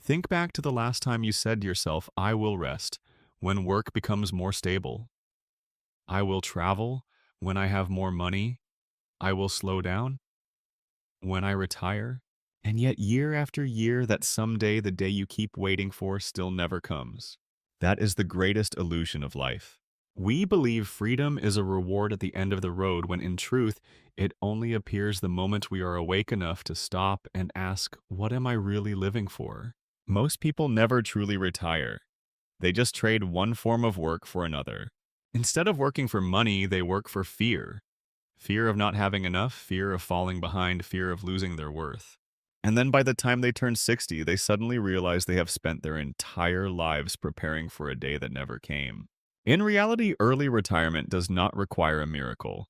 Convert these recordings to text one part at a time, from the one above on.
Think back to the last time you said to yourself, I will rest when work becomes more stable. I will travel when I have more money. I will slow down when I retire. And yet, year after year, that someday the day you keep waiting for still never comes. That is the greatest illusion of life. We believe freedom is a reward at the end of the road when in truth, it only appears the moment we are awake enough to stop and ask, what am I really living for? Most people never truly retire. They just trade one form of work for another. Instead of working for money, they work for fear. Fear of not having enough, fear of falling behind, fear of losing their worth. And then by the time they turn 60, they suddenly realize they have spent their entire lives preparing for a day that never came. In reality, early retirement does not require a miracle.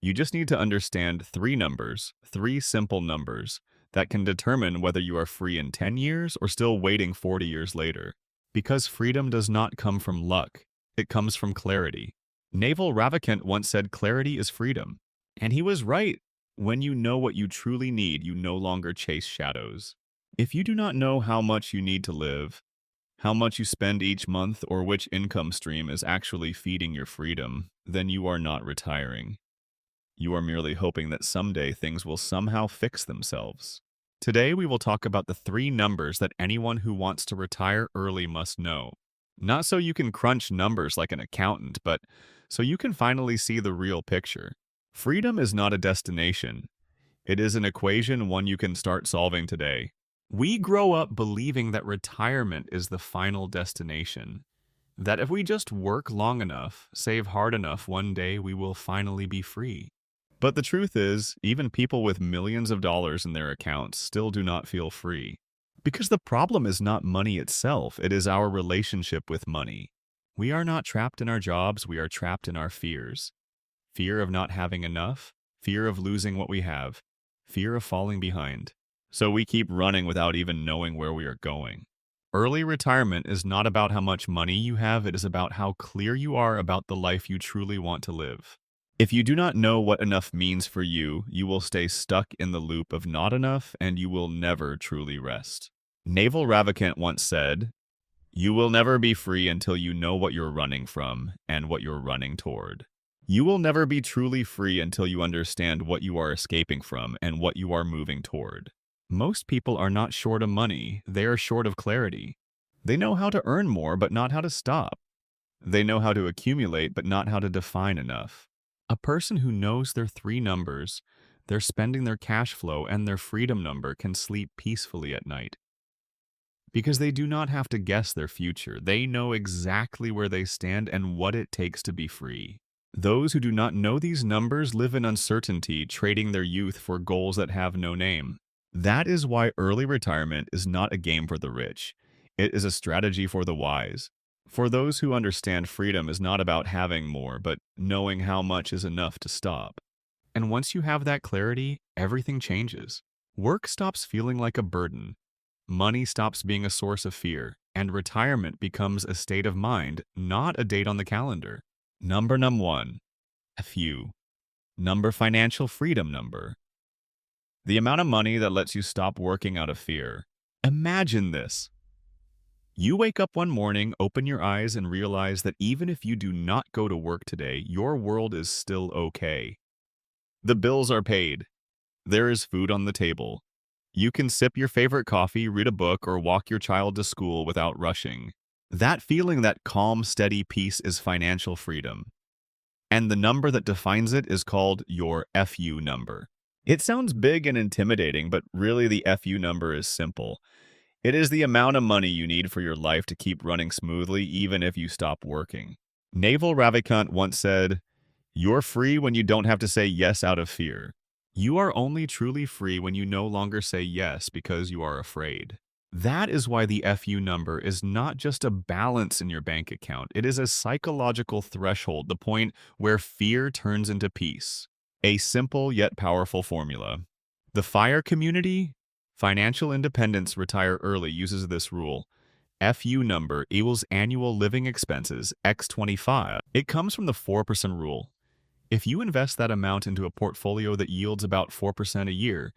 You just need to understand three numbers, three simple numbers, that can determine whether you are free in 10 years or still waiting 40 years later. Because freedom does not come from luck, it comes from clarity. Naval Ravikant once said clarity is freedom. And he was right. When you know what you truly need, you no longer chase shadows. If you do not know how much you need to live, how much you spend each month, or which income stream is actually feeding your freedom, then you are not retiring. You are merely hoping that someday things will somehow fix themselves. Today, we will talk about the three numbers that anyone who wants to retire early must know. Not so you can crunch numbers like an accountant, but so you can finally see the real picture. Freedom is not a destination. It is an equation, one you can start solving today. We grow up believing that retirement is the final destination. That if we just work long enough, save hard enough, one day we will finally be free. But the truth is, even people with millions of dollars in their accounts still do not feel free. Because the problem is not money itself, it is our relationship with money. We are not trapped in our jobs, we are trapped in our fears. Fear of not having enough, fear of losing what we have, fear of falling behind. So we keep running without even knowing where we are going. Early retirement is not about how much money you have, it is about how clear you are about the life you truly want to live. If you do not know what enough means for you, you will stay stuck in the loop of not enough and you will never truly rest. Naval Ravikant once said, "You will never be free until you know what you're running from and what you're running toward." You will never be truly free until you understand what you are escaping from and what you are moving toward. Most people are not short of money, they are short of clarity. They know how to earn more, but not how to stop. They know how to accumulate, but not how to define enough. A person who knows their three numbers, their spending, their cash flow, and their freedom number can sleep peacefully at night. Because they do not have to guess their future. They know exactly where they stand and what it takes to be free. Those who do not know these numbers live in uncertainty, trading their youth for goals that have no name. That is why early retirement is not a game for the rich. It is a strategy for the wise. For those who understand freedom is not about having more, but knowing how much is enough to stop. And once you have that clarity, everything changes. Work stops feeling like a burden. Money stops being a source of fear, and retirement becomes a state of mind, not a date on the calendar. Number 1, FU. Number financial freedom number. The amount of money that lets you stop working out of fear. Imagine this. You wake up one morning, open your eyes, and realize that even if you do not go to work today, your world is still okay. The bills are paid. There is food on the table. You can sip your favorite coffee, read a book, or walk your child to school without rushing. That feeling, that calm, steady peace is financial freedom. And the number that defines it is called your FU number. It sounds big and intimidating, but really the FU number is simple. It is the amount of money you need for your life to keep running smoothly even if you stop working. Naval Ravikant once said, "You're free when you don't have to say yes out of fear. You are only truly free when you no longer say yes because you are afraid." That is why the FU number is not just a balance in your bank account. It is a psychological threshold, the point where fear turns into peace. A simple yet powerful formula. The FIRE community, Financial Independence Retire Early, uses this rule. FU number equals annual living expenses x 25. It comes from the 4% rule. If you invest that amount into a portfolio that yields about 4% a year,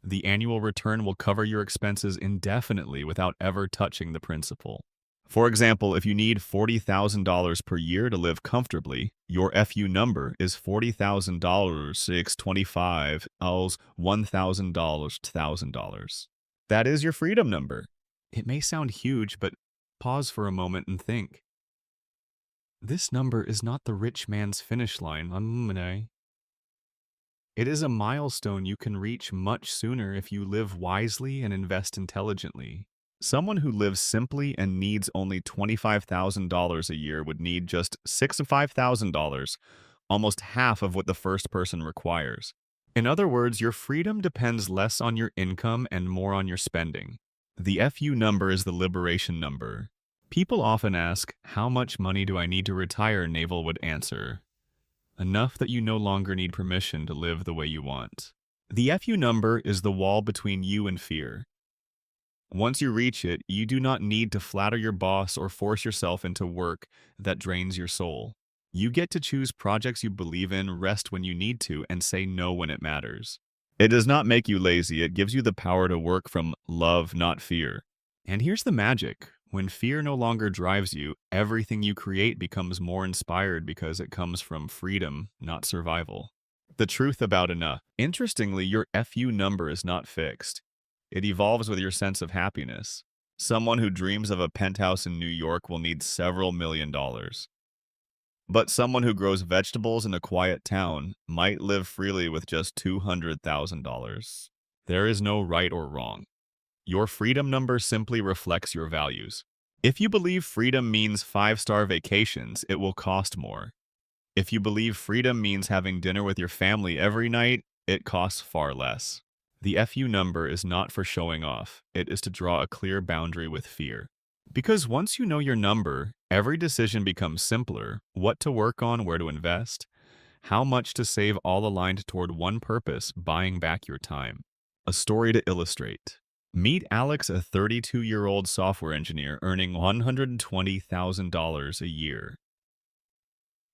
The annual return will cover your expenses indefinitely without ever touching the principal. For example, if you need $40,000 per year to live comfortably, your FU number is $40,000, 625 else $1,000, $1,000. That is your freedom number. It may sound huge, but pause for a moment and think. This number is not the rich man's finish line. It is a milestone you can reach much sooner if you live wisely and invest intelligently. Someone who lives simply and needs only $25,000 a year would need just $65,000, almost half of what the first person requires. In other words, your freedom depends less on your income and more on your spending. The FU number is the liberation number. People often ask, how much money do I need to retire? Naval would answer, enough that you no longer need permission to live the way you want. The FU number is the wall between you and fear. Once you reach it, you do not need to flatter your boss or force yourself into work that drains your soul. You get to choose projects you believe in, rest when you need to, and say no when it matters. It does not make you lazy, it gives you the power to work from love, not fear. And here's the magic. When fear no longer drives you, everything you create becomes more inspired because it comes from freedom, not survival. The truth about enough. Interestingly, your FU number is not fixed. It evolves with your sense of happiness. Someone who dreams of a penthouse in New York will need several $1,000,000. But someone who grows vegetables in a quiet town might live freely with just $200,000. There is no right or wrong. Your freedom number simply reflects your values. If you believe freedom means 5-star vacations, it will cost more. If you believe freedom means having dinner with your family every night, it costs far less. The FU number is not for showing off. It is to draw a clear boundary with fear. Because once you know your number, every decision becomes simpler. What to work on, where to invest, how much to save, all aligned toward one purpose, buying back your time. A story to illustrate. Meet Alex, a 32-year-old software engineer earning $120,000 a year.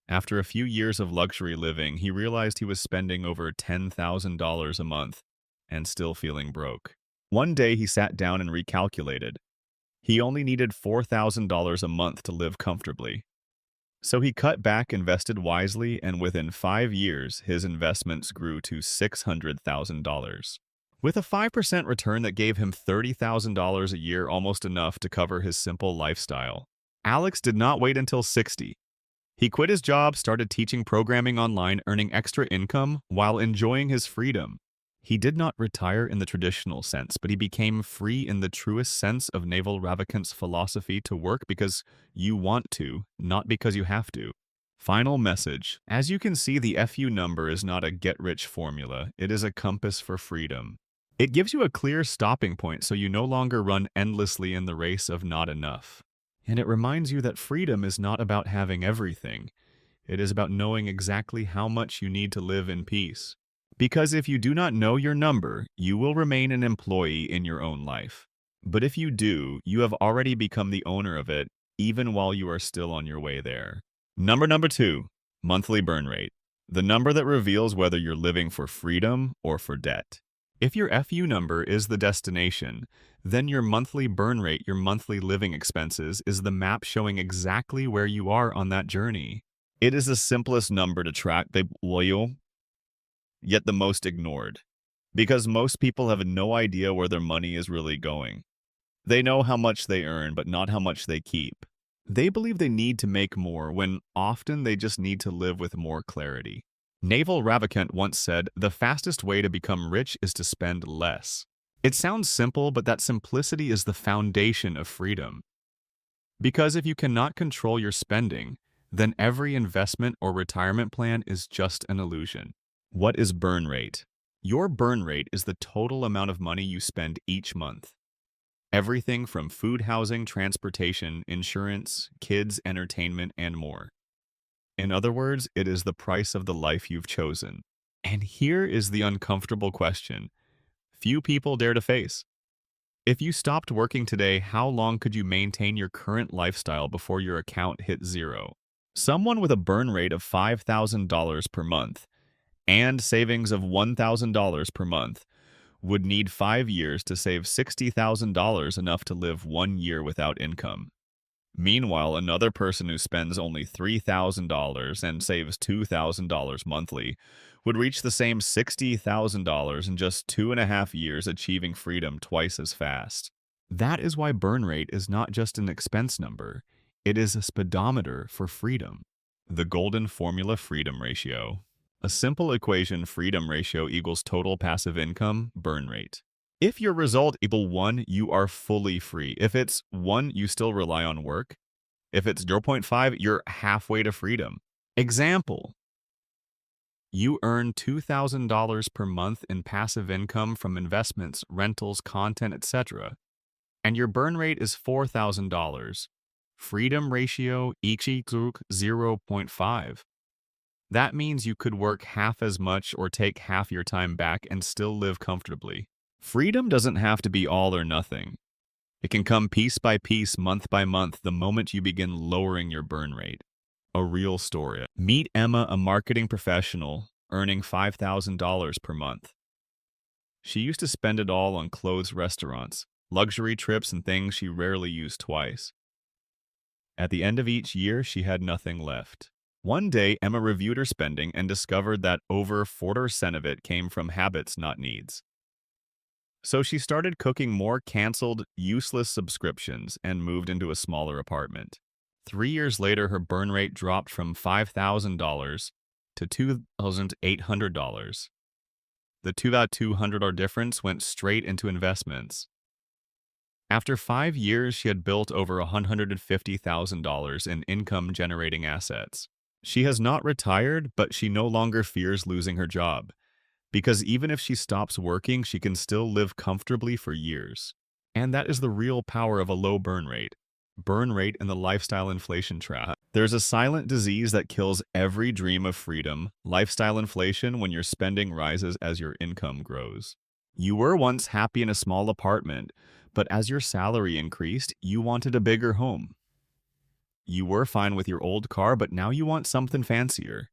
After a few years of luxury living, he realized he was spending over $10,000 a month and still feeling broke. One day he sat down and recalculated. He only needed $4,000 a month to live comfortably. So he cut back, invested wisely, and within 5 years, his investments grew to $600,000. With a 5% return that gave him $30,000 a year, almost enough to cover his simple lifestyle. Alex did not wait until 60. He quit his job, started teaching programming online, earning extra income while enjoying his freedom. He did not retire in the traditional sense, but he became free in the truest sense of Naval Ravikant's philosophy to work because you want to, not because you have to. Final message. As you can see, the FU number is not a get-rich formula. It is a compass for freedom. It gives you a clear stopping point so you no longer run endlessly in the race of not enough. And it reminds you that freedom is not about having everything. It is about knowing exactly how much you need to live in peace. Because if you do not know your number, you will remain an employee in your own life. But if you do, you have already become the owner of it, even while you are still on your way there. Number 2, monthly burn rate. The number that reveals whether you're living for freedom or for debt. If your FU number is the destination, then your monthly burn rate, your monthly living expenses, is the map showing exactly where you are on that journey. It is the simplest number to track, yet the most ignored, because most people have no idea where their money is really going. They know how much they earn, but not how much they keep. They believe they need to make more, when often they just need to live with more clarity. Naval Ravikant once said, "The fastest way to become rich is to spend less." It sounds simple, but that simplicity is the foundation of freedom. Because if you cannot control your spending, then every investment or retirement plan is just an illusion. What is burn rate? Your burn rate is the total amount of money you spend each month. Everything from food, housing, transportation, insurance, kids, entertainment, and more. In other words, it is the price of the life you've chosen. And here is the uncomfortable question few people dare to face. If you stopped working today, how long could you maintain your current lifestyle before your account hit zero? Someone with a burn rate of $5,000 per month and savings of $1,000 per month would need 5 years to save $60,000, enough to live 1 year without income. Meanwhile, another person who spends only $3,000 and saves $2,000 monthly would reach the same $60,000 in just 2.5 years, achieving freedom twice as fast. That is why burn rate is not just an expense number, it is a speedometer for freedom. The golden formula: freedom ratio. A simple equation: freedom ratio equals total passive income, burn rate. If your result equals 1, you are fully free. If it's 1, you still rely on work. If it's 0.5, you're halfway to freedom. Example: you earn $2,000 per month in passive income from investments, rentals, content, etc., and your burn rate is $4,000. Freedom ratio equals 0.5. That means you could work half as much or take half your time back and still live comfortably. Freedom doesn't have to be all or nothing. It can come piece by piece, month by month, the moment you begin lowering your burn rate. A real story. Meet Emma, a marketing professional earning $5,000 per month. She used to spend it all on clothes, restaurants, luxury trips, and things she rarely used twice. At the end of each year, she had nothing left. One day, Emma reviewed her spending and discovered that over 40% of it came from habits, not needs. So she started cooking more, canceled useless subscriptions, and moved into a smaller apartment. 3 years later, her burn rate dropped from $5,000 to $2,800. The $2,200 difference went straight into investments. After 5 years, she had built over $150,000 in income-generating assets. She has not retired, but she no longer fears losing her job, because even if she stops working, she can still live comfortably for years. And that is the real power of a low burn rate. Burn rate and the lifestyle inflation trap. There's a silent disease that kills every dream of freedom: lifestyle inflation, when your spending rises as your income grows. You were once happy in a small apartment, but as your salary increased, you wanted a bigger home. You were fine with your old car, but now you want something fancier.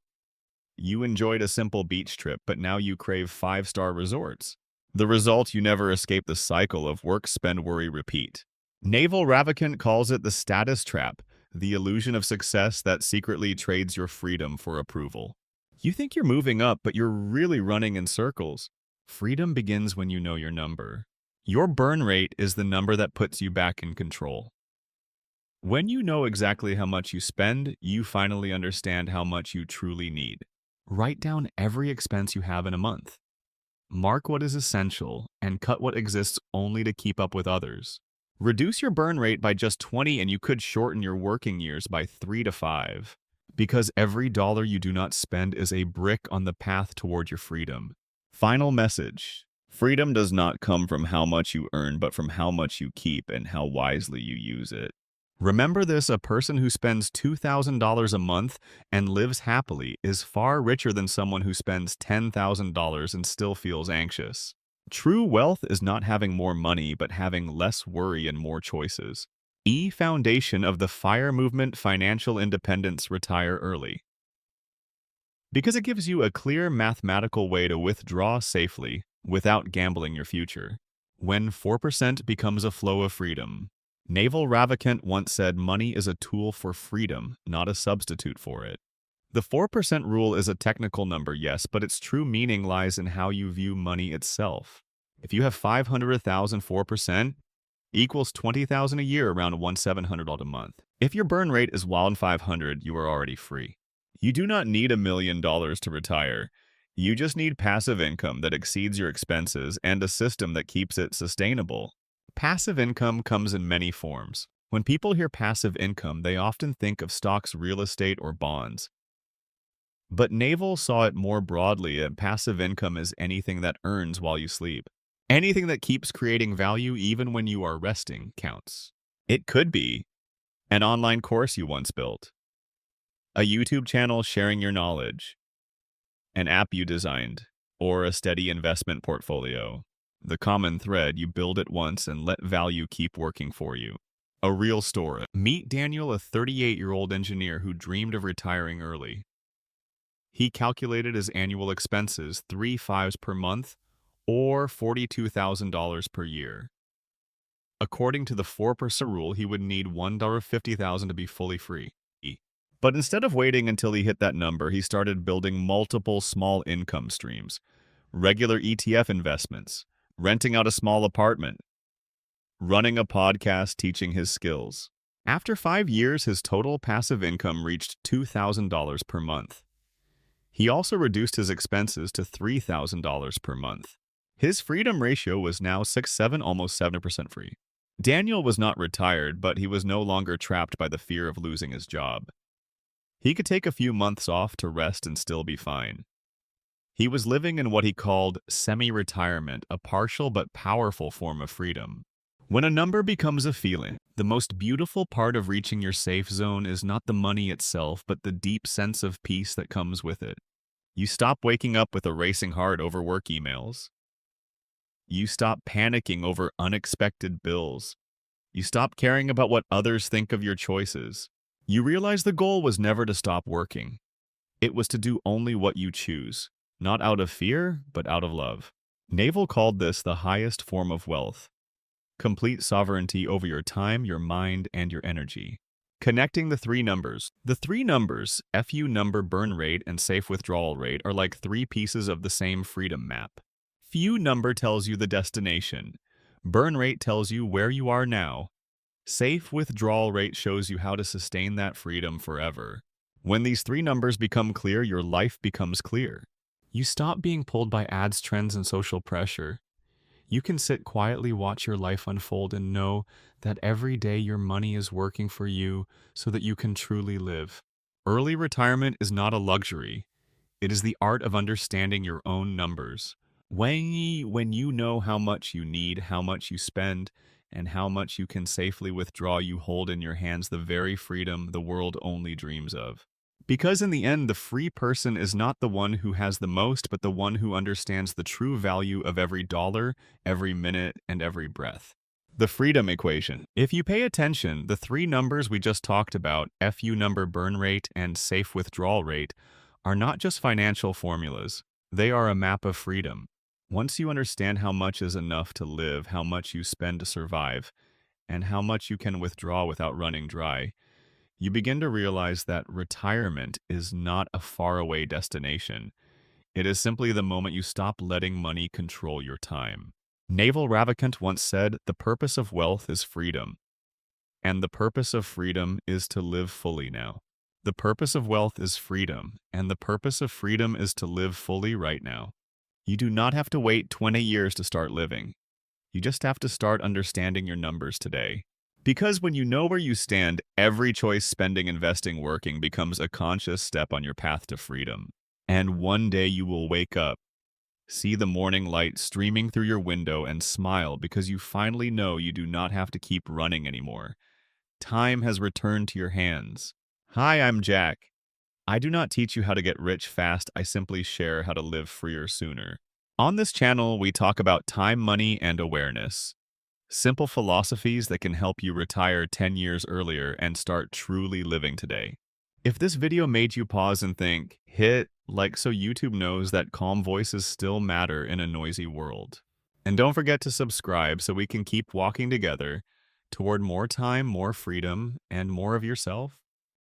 You enjoyed a simple beach trip, but now you crave 5-star resorts. The result: you never escape the cycle of work, spend, worry, repeat. Naval Ravikant calls it the status trap, the illusion of success that secretly trades your freedom for approval. You think you're moving up, but you're really running in circles. Freedom begins when you know your number. Your burn rate is the number that puts you back in control. When you know exactly how much you spend, you finally understand how much you truly need. Write down every expense you have in a month. Mark what is essential and cut what exists only to keep up with others. Reduce your burn rate by just 20 and you could shorten your working years by 3 to 5. Because every dollar you do not spend is a brick on the path toward your freedom. Final message: freedom does not come from how much you earn, but from how much you keep and how wisely you use it. Remember this: a person who spends $2,000 a month and lives happily is far richer than someone who spends $10,000 and still feels anxious. True wealth is not having more money, but having less worry and more choices. Foundation of the FIRE movement: financial independence, retire early. Because it gives you a clear mathematical way to withdraw safely without gambling your future. When 4% becomes a flow of freedom. Naval Ravikant once said, money is a tool for freedom, not a substitute for it. The 4% rule is a technical number, yes, but its true meaning lies in how you view money itself. If you have 500,000, 4% equals 20,000 a year, around $1,700 a month. If your burn rate is wild 500, you are already free. You do not need $1 million to retire. You just need passive income that exceeds your expenses and a system that keeps it sustainable. Passive income comes in many forms. When people hear passive income, they often think of stocks, real estate, or bonds. But Naval saw it more broadly, and passive income is anything that earns while you sleep. Anything that keeps creating value even when you are resting counts. It could be an online course you once built, a YouTube channel sharing your knowledge, an app you designed, or a steady investment portfolio. The common thread: you build it once and let value keep working for you. A real story. Meet Daniel, a 38-year-old engineer who dreamed of retiring early. He calculated his annual expenses, 3 fives per month, or $42,000 per year. According to the 4% rule, he would need $150,000 to be fully free. But instead of waiting until he hit that number, he started building multiple small income streams, regular ETF investments, renting out a small apartment, running a podcast teaching his skills. After 5 years, his total passive income reached $2,000 per month. He also reduced his expenses to $3,000 per month. His freedom ratio was now 6-7, almost 7% free. Daniel was not retired, but he was no longer trapped by the fear of losing his job. He could take a few months off to rest and still be fine. He was living in what he called semi-retirement, a partial but powerful form of freedom. When a number becomes a feeling, the most beautiful part of reaching your safe zone is not the money itself, but the deep sense of peace that comes with it. You stop waking up with a racing heart over work emails. You stop panicking over unexpected bills. You stop caring about what others think of your choices. You realize the goal was never to stop working. It was to do only what you choose, not out of fear, but out of love. Naval called this the highest form of wealth. Complete sovereignty over your time, your mind, and your energy. Connecting the three numbers. The three numbers, FU number, burn rate, and safe withdrawal rate, are like three pieces of the same freedom map. FU number tells you the destination. Burn rate tells you where you are now. Safe withdrawal rate shows you how to sustain that freedom forever. When these three numbers become clear, your life becomes clear. You stop being pulled by ads, trends, and social pressure. You can sit quietly, watch your life unfold, and know that every day your money is working for you so that you can truly live. Early retirement is not a luxury. It is the art of understanding your own numbers. When you know how much you need, how much you spend, and how much you can safely withdraw, you hold in your hands the very freedom the world only dreams of. Because in the end, the free person is not the one who has the most, but the one who understands the true value of every dollar, every minute, and every breath. The freedom equation. If you pay attention, the three numbers we just talked about, FU number, burn rate, and safe withdrawal rate, are not just financial formulas. They are a map of freedom. Once you understand how much is enough to live, how much you spend to survive, and how much you can withdraw without running dry, you begin to realize that retirement is not a faraway destination. It is simply the moment you stop letting money control your time. Naval Ravikant once said, "The purpose of wealth is freedom, and the purpose of freedom is to live fully now." The purpose of wealth is freedom, and the purpose of freedom is to live fully right now. You do not have to wait 20 years to start living. You just have to start understanding your numbers today. Because when you know where you stand, every choice, spending, investing, working, becomes a conscious step on your path to freedom. And one day you will wake up, see the morning light streaming through your window, and smile because you finally know you do not have to keep running anymore. Time has returned to your hands. Hi, I'm Jack. I do not teach you how to get rich fast, I simply share how to live freer sooner. On this channel, we talk about time, money, and awareness. Simple philosophies that can help you retire 10 years earlier and start truly living today. If this video made you pause and think, hit like so YouTube knows that calm voices still matter in a noisy world. And don't forget to subscribe so we can keep walking together toward more time, more freedom, and more of yourself.